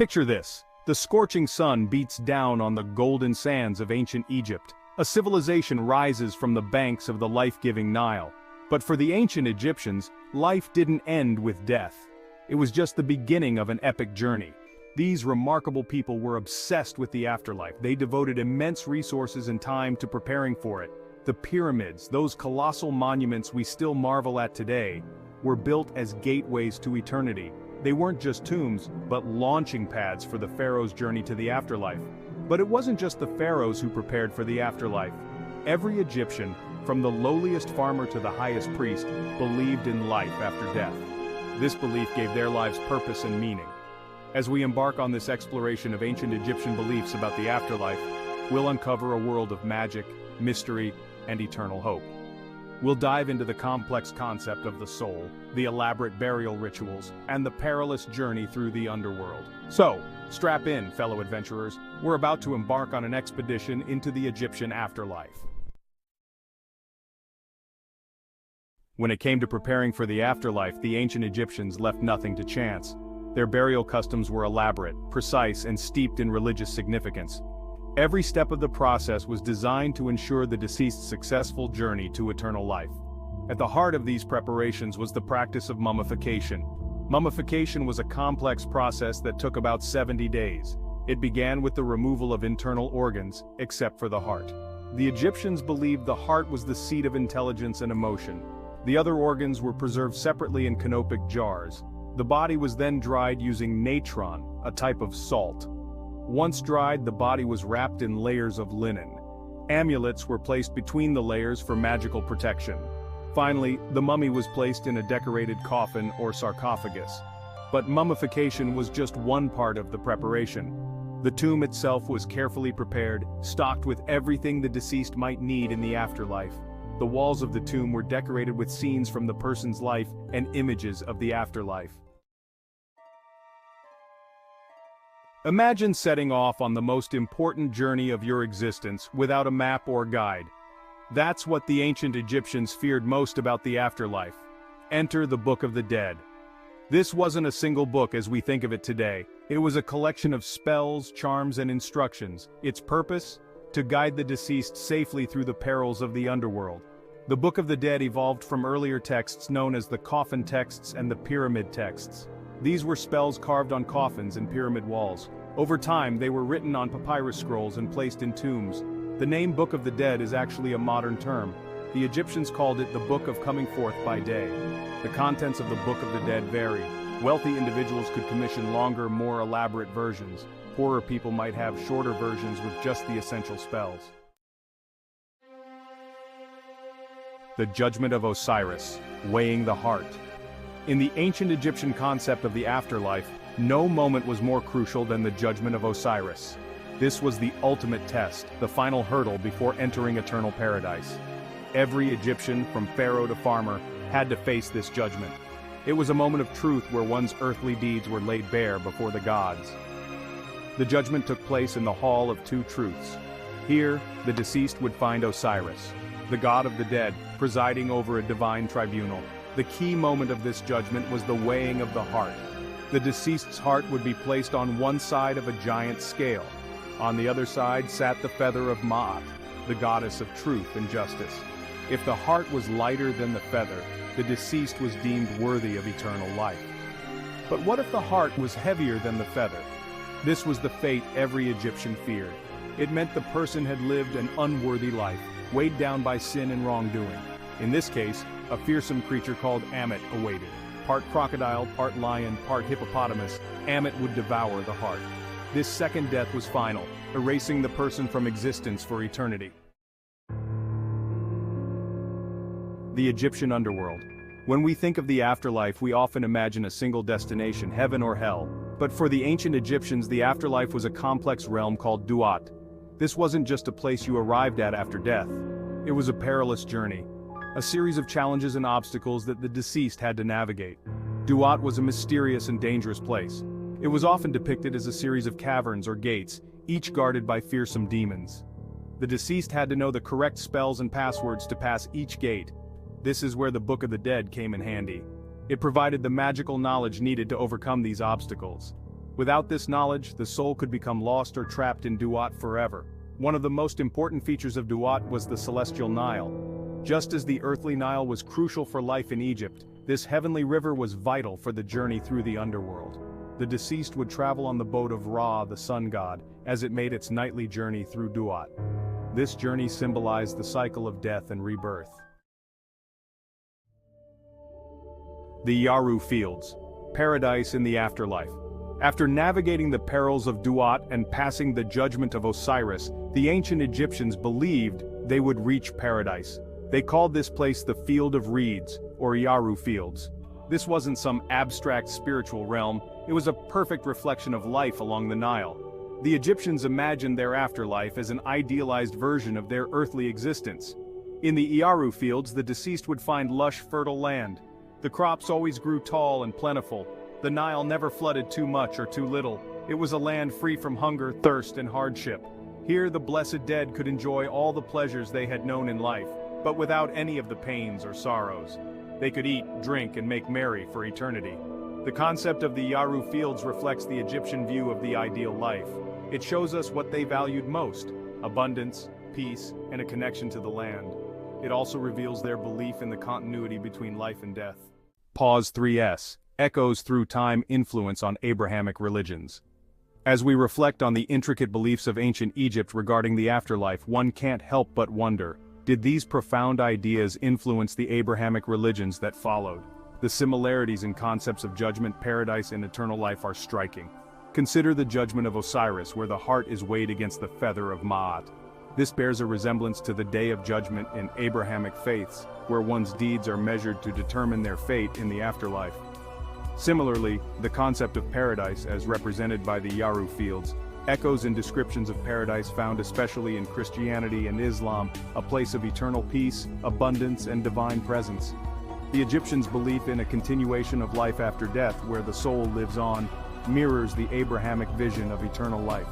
Picture this. The scorching sun beats down on the golden sands of ancient Egypt. A civilization rises from the banks of the life-giving Nile. But for the ancient Egyptians, life didn't end with death. It was just the beginning of an epic journey. These remarkable people were obsessed with the afterlife. They devoted immense resources and time to preparing for it. The pyramids, those colossal monuments we still marvel at today, were built as gateways to eternity. They weren't just tombs, but launching pads for the pharaoh's journey to the afterlife. But it wasn't just the pharaohs who prepared for the afterlife. Every Egyptian, from the lowliest farmer to the highest priest, believed in life after death. This belief gave their lives purpose and meaning. As we embark on this exploration of ancient Egyptian beliefs about the afterlife, we'll uncover a world of magic, mystery, and eternal hope. We'll dive into the complex concept of the soul, the elaborate burial rituals, and the perilous journey through the underworld. So, strap in, fellow adventurers. We're about to embark on an expedition into the Egyptian afterlife. When it came to preparing for the afterlife, the ancient Egyptians left nothing to chance. Their burial customs were elaborate, precise, and steeped in religious significance. Every step of the process was designed to ensure the deceased's successful journey to eternal life. At the heart of these preparations was the practice of mummification. Mummification was a complex process that took about 70 days. It began with the removal of internal organs, except for the heart. The Egyptians believed the heart was the seat of intelligence and emotion. The other organs were preserved separately in canopic jars. The body was then dried using natron, a type of salt. Once dried, the body was wrapped in layers of linen. Amulets were placed between the layers for magical protection. Finally, the mummy was placed in a decorated coffin or sarcophagus. But mummification was just one part of the preparation. The tomb itself was carefully prepared, stocked with everything the deceased might need in the afterlife. The walls of the tomb were decorated with scenes from the person's life and images of the afterlife. Imagine setting off on the most important journey of your existence without a map or guide. That's what the ancient Egyptians feared most about the afterlife. Enter the Book of the Dead. This wasn't a single book as we think of it today. It was a collection of spells, charms, and instructions. Its purpose? To guide the deceased safely through the perils of the underworld. The Book of the Dead evolved from earlier texts known as the coffin texts and the pyramid texts. These were spells carved on coffins and pyramid walls. Over time, they were written on papyrus scrolls and placed in tombs. The name Book of the Dead is actually a modern term. The Egyptians called it the Book of Coming Forth by Day. The contents of the Book of the Dead varied. Wealthy individuals could commission longer, more elaborate versions. Poorer people might have shorter versions with just the essential spells. The Judgment of Osiris, weighing the heart. In the ancient Egyptian concept of the afterlife, no moment was more crucial than the Judgment of Osiris. This was the ultimate test, the final hurdle before entering eternal paradise. Every Egyptian, from pharaoh to farmer, had to face this judgment. It was a moment of truth where one's earthly deeds were laid bare before the gods. The judgment took place in the Hall of Two Truths. Here, the deceased would find Osiris, the god of the dead, presiding over a divine tribunal. The key moment of this judgment was the weighing of the heart. The deceased's heart would be placed on one side of a giant scale. On the other side sat the feather of Ma'at, the goddess of truth and justice. If the heart was lighter than the feather, the deceased was deemed worthy of eternal life. But what if the heart was heavier than the feather? This was the fate every Egyptian feared. It meant the person had lived an unworthy life, weighed down by sin and wrongdoing. In this case, a fearsome creature called Ammit awaited. Part crocodile, part lion, part hippopotamus, Ammit would devour the heart. This second death was final, erasing the person from existence for eternity. The Egyptian underworld. When we think of the afterlife, we often imagine a single destination, heaven or hell. But for the ancient Egyptians, the afterlife was a complex realm called Duat. This wasn't just a place you arrived at after death. It was a perilous journey, a series of challenges and obstacles that the deceased had to navigate. Duat was a mysterious and dangerous place. It was often depicted as a series of caverns or gates, each guarded by fearsome demons. The deceased had to know the correct spells and passwords to pass each gate. This is where the Book of the Dead came in handy. It provided the magical knowledge needed to overcome these obstacles. Without this knowledge, the soul could become lost or trapped in Duat forever. One of the most important features of Duat was the celestial Nile. Just as the earthly Nile was crucial for life in Egypt, this heavenly river was vital for the journey through the underworld. The deceased would travel on the boat of Ra, the sun god, as it made its nightly journey through Duat. This journey symbolized the cycle of death and rebirth. The Yaru Fields, paradise in the afterlife. After navigating the perils of Duat and passing the judgment of Osiris, the ancient Egyptians believed they would reach paradise. They called this place the Field of Reeds, or Yaru Fields. This wasn't some abstract spiritual realm, it was a perfect reflection of life along the Nile. The Egyptians imagined their afterlife as an idealized version of their earthly existence. In the Yaru Fields, the deceased would find lush, fertile land. The crops always grew tall and plentiful. The Nile never flooded too much or too little. It was a land free from hunger, thirst, and hardship. Here the blessed dead could enjoy all the pleasures they had known in life, but without any of the pains or sorrows. They could eat, drink, and make merry for eternity. The concept of the Yaru Fields reflects the Egyptian view of the ideal life. It shows us what they valued most: abundance, peace, and a connection to the land. It also reveals their belief in the continuity between life and death. Pause 3s. Echoes through time influence on Abrahamic religions. As we reflect on the intricate beliefs of ancient Egypt regarding the afterlife, one can't help but wonder, did these profound ideas influence the Abrahamic religions that followed? The similarities in concepts of judgment, paradise, and eternal life are striking. Consider the judgment of Osiris, where the heart is weighed against the feather of Ma'at. This bears a resemblance to the Day of Judgment in Abrahamic faiths, where one's deeds are measured to determine their fate in the afterlife. Similarly, the concept of paradise, as represented by the Yaru Fields, echoes in descriptions of paradise found especially in Christianity and Islam, a place of eternal peace, abundance, and divine presence. The Egyptians' belief in a continuation of life after death, where the soul lives on, mirrors the Abrahamic vision of eternal life.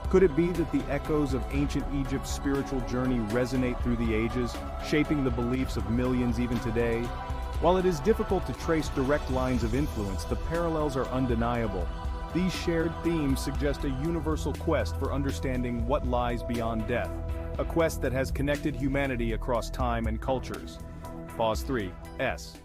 Could it be that the echoes of ancient Egypt's spiritual journey resonate through the ages, shaping the beliefs of millions even today? While it is difficult to trace direct lines of influence, the parallels are undeniable. These shared themes suggest a universal quest for understanding what lies beyond death, a quest that has connected humanity across time and cultures. Pause 3s.